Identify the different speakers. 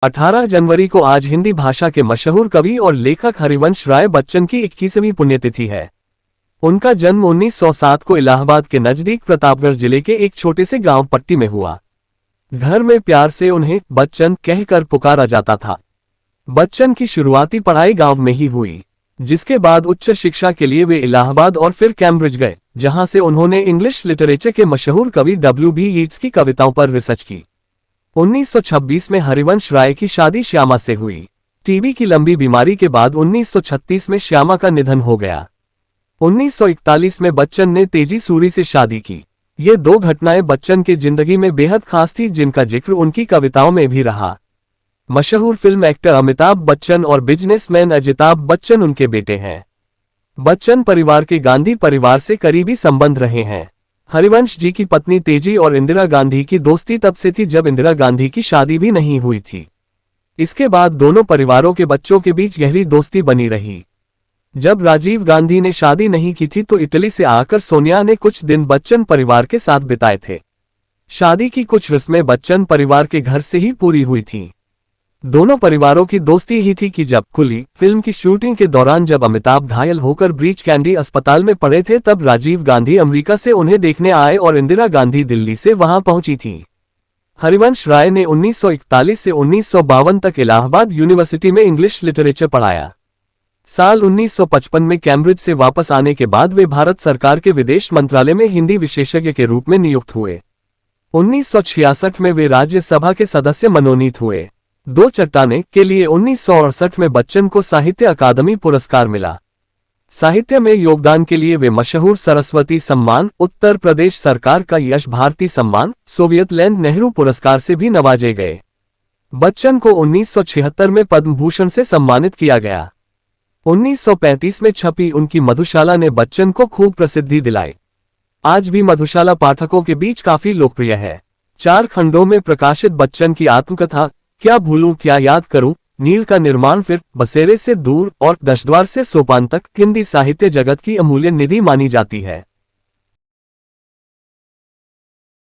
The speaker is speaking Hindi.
Speaker 1: 18 जनवरी को आज हिंदी भाषा के मशहूर कवि और लेखक हरिवंश राय बच्चन की 21वीं पुण्यतिथि है। उनका जन्म 1907 को इलाहाबाद के नजदीक प्रतापगढ़ जिले के एक छोटे से गांव पट्टी में हुआ। घर में प्यार से उन्हें बच्चन कहकर पुकारा जाता था। बच्चन की शुरुआती पढ़ाई गांव में ही हुई, जिसके बाद उच्च शिक्षा के लिए वे इलाहाबाद और फिर कैम्ब्रिज गए, जहां से उन्होंने इंग्लिश लिटरेचर के मशहूर कवि W.B. यीट्स की कविताओं पर रिसर्च की। 1926 में हरिवंश राय की शादी श्यामा से हुई। टीबी की लंबी बीमारी के बाद 1936 में श्यामा का निधन हो गया। 1941 में बच्चन ने तेजी सूरी से शादी की। ये दो घटनाएं बच्चन के जिंदगी में बेहद खास थी, जिनका जिक्र उनकी कविताओं में भी रहा। मशहूर फिल्म एक्टर अमिताभ बच्चन और बिजनेसमैन अजिताभ बच्चन उनके बेटे हैं। बच्चन परिवार के गांधी परिवार से करीबी संबंध रहे हैं। हरिवंश जी की पत्नी तेजी और इंदिरा गांधी की दोस्ती तब से थी जब इंदिरा गांधी की शादी भी नहीं हुई थी। इसके बाद दोनों परिवारों के बच्चों के बीच गहरी दोस्ती बनी रही। जब राजीव गांधी ने शादी नहीं की थी तो इटली से आकर सोनिया ने कुछ दिन बच्चन परिवार के साथ बिताए थे। शादी की कुछ रस्में बच्चन परिवार के घर से ही पूरी हुई थी। दोनों परिवारों की दोस्ती ही थी कि जब खुली फिल्म की शूटिंग के दौरान जब अमिताभ घायल होकर ब्रीच कैंडी अस्पताल में पड़े थे, तब राजीव गांधी अमेरिका से उन्हें देखने आए और इंदिरा गांधी दिल्ली से वहां पहुंची थी। हरिवंश राय ने 1941 से 1952 तक इलाहाबाद यूनिवर्सिटी में इंग्लिश लिटरेचर पढ़ाया। साल 1955 में कैम्ब्रिज से वापस आने के बाद वे भारत सरकार के विदेश मंत्रालय में हिंदी विशेषज्ञ के रूप में नियुक्त हुए। 1966 में वे राज्यसभा के सदस्य मनोनीत हुए। दो चट्टाने के लिए 1968 में बच्चन को साहित्य अकादमी पुरस्कार मिला। साहित्य में योगदान के लिए वे मशहूर सरस्वती सम्मान, उत्तर प्रदेश सरकार का यश भारती सम्मान, सोवियत लैंड नेहरू पुरस्कार से भी नवाजे गए। बच्चन को 1976 में पद्म भूषण से सम्मानित किया गया। 1935 में छपी उनकी मधुशाला ने बच्चन को खूब प्रसिद्धि दिलाई। आज भी मधुशाला पाठकों के बीच काफी लोकप्रिय है। 4 खंडों में प्रकाशित बच्चन की आत्मकथा क्या भूलूं क्या याद करूं, नील का निर्माण फिर, बसेरे से दूर और दशद्वार से सोपान तक हिंदी साहित्य जगत की अमूल्य निधि मानी जाती है।